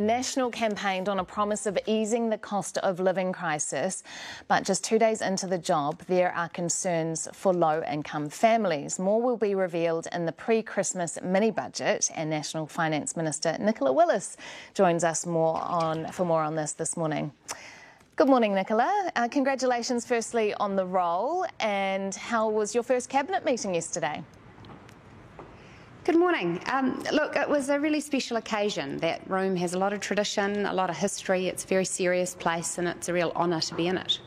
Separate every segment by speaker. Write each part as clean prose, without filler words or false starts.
Speaker 1: National campaigned on a promise of easing the cost of living crisis, but just 2 days into the job, there are concerns for low-income families. More will be revealed in the pre-Christmas mini-budget, and National Finance Minister Nicola Willis joins us for more on this morning. Good morning, Nicola. Congratulations firstly on the role, and how was your first cabinet meeting yesterday?
Speaker 2: Good morning. Look, it was a really special occasion. That room has a lot of tradition, a lot of history. It's a very serious place and it's a real honour to be in it.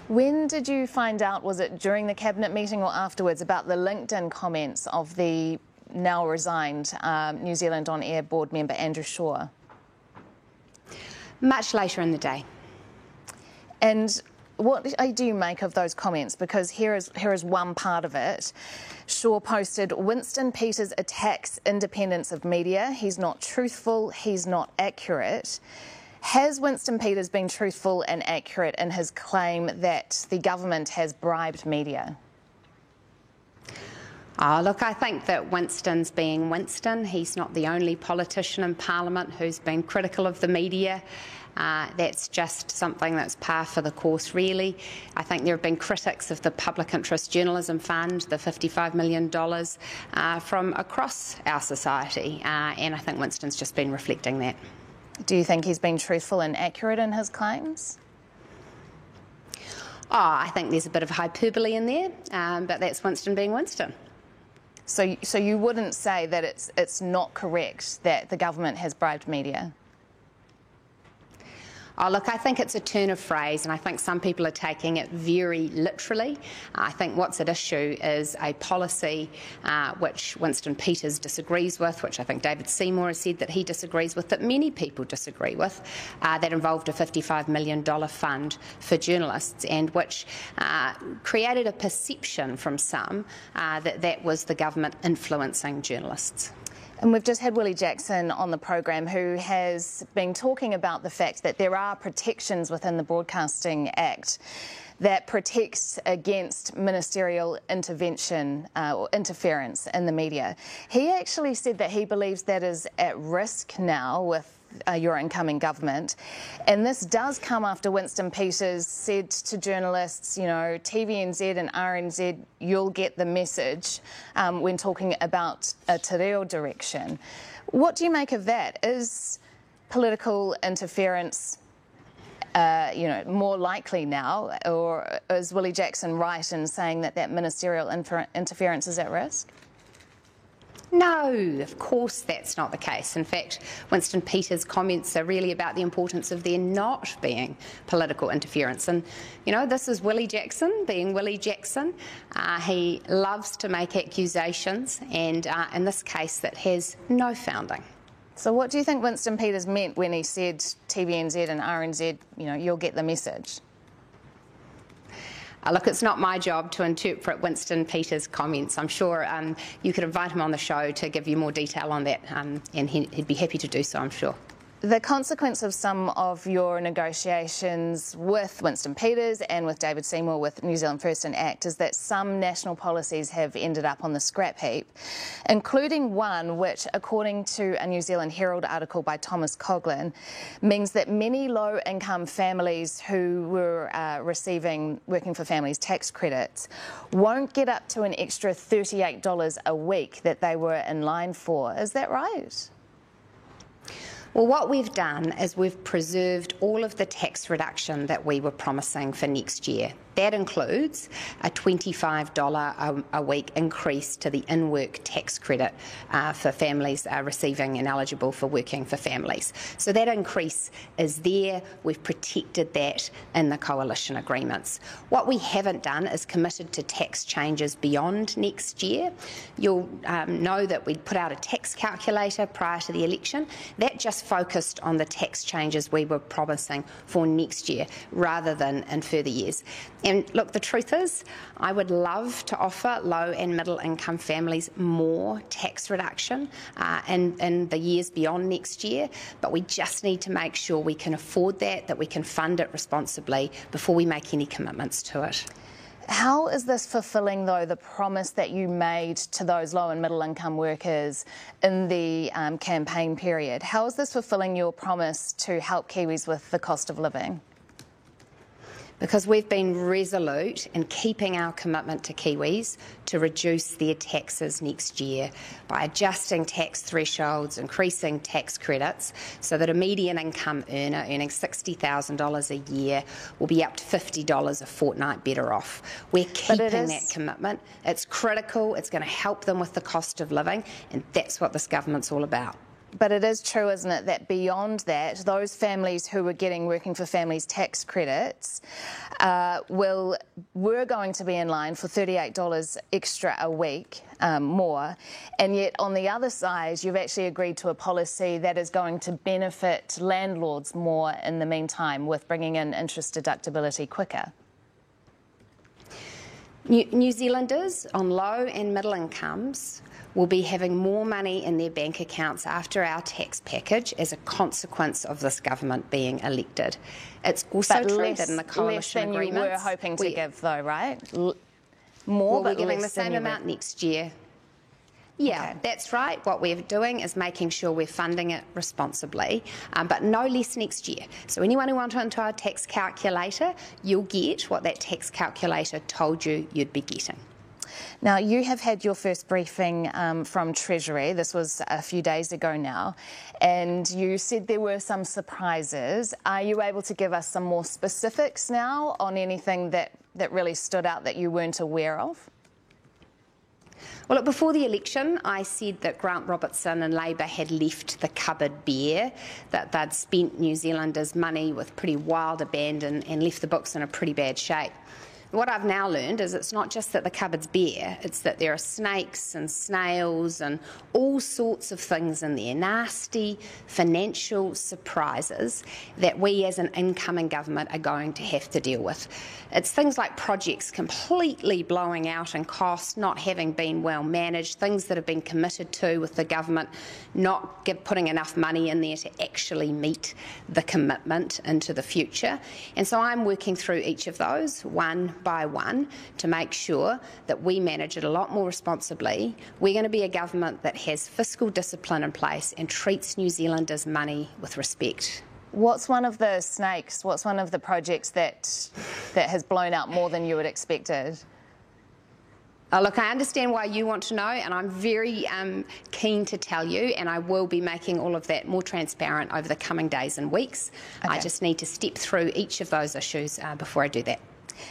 Speaker 1: When did you find out, was it during the cabinet meeting or afterwards, about the LinkedIn comments of the now resigned New Zealand On Air board member Andrew Shaw?
Speaker 2: Much later in the day.
Speaker 1: And what do you make of those comments? Because here is one part of it. Shaw posted, "Winston Peters attacks independence of media. He's not truthful, he's not accurate." Has Winston Peters been truthful and accurate in his claim that the government has bribed media?
Speaker 2: Look, I think that Winston's being Winston. He's not the only politician in Parliament who's been critical of the media. That's just something that's par for the course, really. I think there have been critics of the Public Interest Journalism Fund, the $55 million, from across our society, and I think Winston's just been reflecting that.
Speaker 1: Do you think he's been truthful and accurate in his claims?
Speaker 2: I think there's a bit of hyperbole in there, but that's Winston being Winston.
Speaker 1: So you wouldn't say that it's not correct that the government has bribed media?
Speaker 2: Look, I think it's a turn of phrase, and I think some people are taking it very literally. I think what's at issue is a policy which Winston Peters disagrees with, which I think David Seymour has said that he disagrees with, that many people disagree with, that involved a $55 million fund for journalists, and which created a perception from some that was the government influencing journalists.
Speaker 1: And we've just had Willie Jackson on the program, who has been talking about the fact that there are protections within the Broadcasting Act that protects against ministerial intervention or interference in the media. He actually said that he believes that is at risk now with your incoming government, and this does come after Winston Peters said to journalists, you know, TVNZ and RNZ, you'll get the message when talking about a te reo direction. What do you make of that? Is political interference more likely now, or is Willie Jackson right in saying that ministerial interference is at risk?
Speaker 2: No, of course that's not the case. In fact, Winston Peters' comments are really about the importance of there not being political interference. And, you know, this is Willie Jackson being Willie Jackson. He loves to make accusations, and in this case that has no founding.
Speaker 1: So what do you think Winston Peters meant when he said TVNZ and RNZ, you know, you'll get the message?
Speaker 2: Look, it's not my job to interpret Winston Peters' comments. I'm sure you could invite him on the show to give you more detail on that, and he'd be happy to do so, I'm sure.
Speaker 1: The consequence of some of your negotiations with Winston Peters and with David Seymour with New Zealand First and ACT is that some national policies have ended up on the scrap heap, including one which, according to a New Zealand Herald article by Thomas Coughlin, means that many low-income families who were receiving Working for Families tax credits won't get up to an extra $38 a week that they were in line for. Is that right?
Speaker 2: Well, what we've done is we've preserved all of the tax reduction that we were promising for next year. That includes a $25 a week increase to the in-work tax credit for families receiving and eligible for Working for Families. So that increase is there. We've protected that in the coalition agreements. What we haven't done is committed to tax changes beyond next year. You'll know that we put out a tax calculator prior to the election. That just focused on the tax changes we were promising for next year rather than in further years. And look, the truth is, I would love to offer low and middle income families more tax reduction in the years beyond next year, but we just need to make sure we can afford that we can fund it responsibly before we make any commitments to it.
Speaker 1: How is this fulfilling, though, the promise that you made to those low and middle income workers in the campaign period? How is this fulfilling your promise to help Kiwis with the cost of living?
Speaker 2: Because we've been resolute in keeping our commitment to Kiwis to reduce their taxes next year by adjusting tax thresholds, increasing tax credits, so that a median income earner earning $60,000 a year will be up to $50 a fortnight better off. We're keeping that commitment. It's critical. It's going to help them with the cost of living, and that's what this government's all about.
Speaker 1: But it is true, isn't it, that beyond that, those families who were getting Working for Families tax credits were going to be in line for $38 extra a week more, and yet on the other side, you've actually agreed to a policy that is going to benefit landlords more in the meantime, with bringing in interest deductibility quicker.
Speaker 2: New Zealanders on low and middle incomes will be having more money in their bank accounts after our tax package as a consequence of this government being elected. It's also true that in the coalition agreements...
Speaker 1: Less than you were hoping to give, though, right?
Speaker 2: More, but we're giving the same amount next year. Yeah, okay. That's right. What we're doing is making sure we're funding it responsibly, but no less next year. So anyone who wants into our tax calculator, you'll get what that tax calculator told you you'd be getting.
Speaker 1: Now, you have had your first briefing from Treasury. This was a few days ago now, and you said there were some surprises. Are you able to give us some more specifics now on anything that really stood out that you weren't aware of?
Speaker 2: Well, look, before the election, I said that Grant Robertson and Labour had left the cupboard bare, that they'd spent New Zealanders' money with pretty wild abandon and left the books in a pretty bad shape. What I've now learned is it's not just that the cupboard's bare, it's that there are snakes and snails and all sorts of things in there, nasty financial surprises that we as an incoming government are going to have to deal with. It's things like projects completely blowing out in cost, not having been well managed, things that have been committed to with the government not putting enough money in there to actually meet the commitment into the future. And so I'm working through each of those one by one to make sure that we manage it a lot more responsibly. We're going to be a government that has fiscal discipline in place and treats New Zealanders' money with respect.
Speaker 1: What's one of the snakes, what's one of the projects that has blown out more than you had expected?
Speaker 2: Look, I understand why you want to know, and I'm very keen to tell you, and I will be making all of that more transparent over the coming days and weeks. Okay. I just need to step through each of those issues before I do that.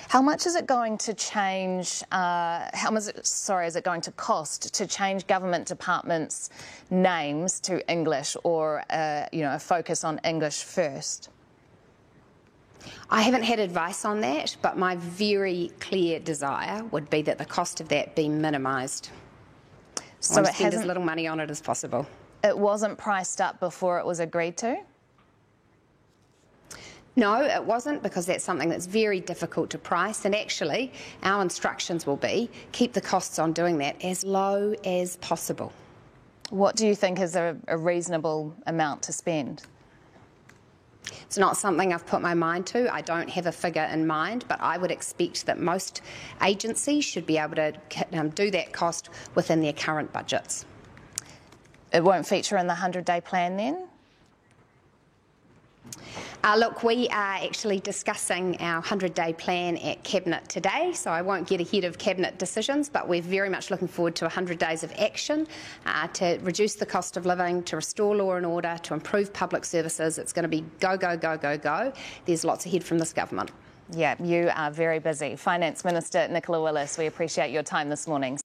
Speaker 1: How much is it going to change, is it going to cost to change government departments' names to English, or a focus on English first?
Speaker 2: I haven't had advice on that, but my very clear desire would be that the cost of that be minimised. So I want to spend as little money on it as possible.
Speaker 1: It wasn't priced up before it was agreed to?
Speaker 2: No, it wasn't, because that's something that's very difficult to price, and actually our instructions will be keep the costs on doing that as low as possible.
Speaker 1: What do you think is a reasonable amount to spend?
Speaker 2: It's not something I've put my mind to. I don't have a figure in mind, but I would expect that most agencies should be able to do that cost within their current budgets.
Speaker 1: It won't feature in the 100-day plan then?
Speaker 2: Look, we are actually discussing our 100-day plan at Cabinet today, so I won't get ahead of Cabinet decisions, but we're very much looking forward to 100 days of action to reduce the cost of living, to restore law and order, to improve public services. It's going to be go, go, go, go, go. There's lots ahead from this government.
Speaker 1: Yeah, you are very busy. Finance Minister Nicola Willis, we appreciate your time this morning.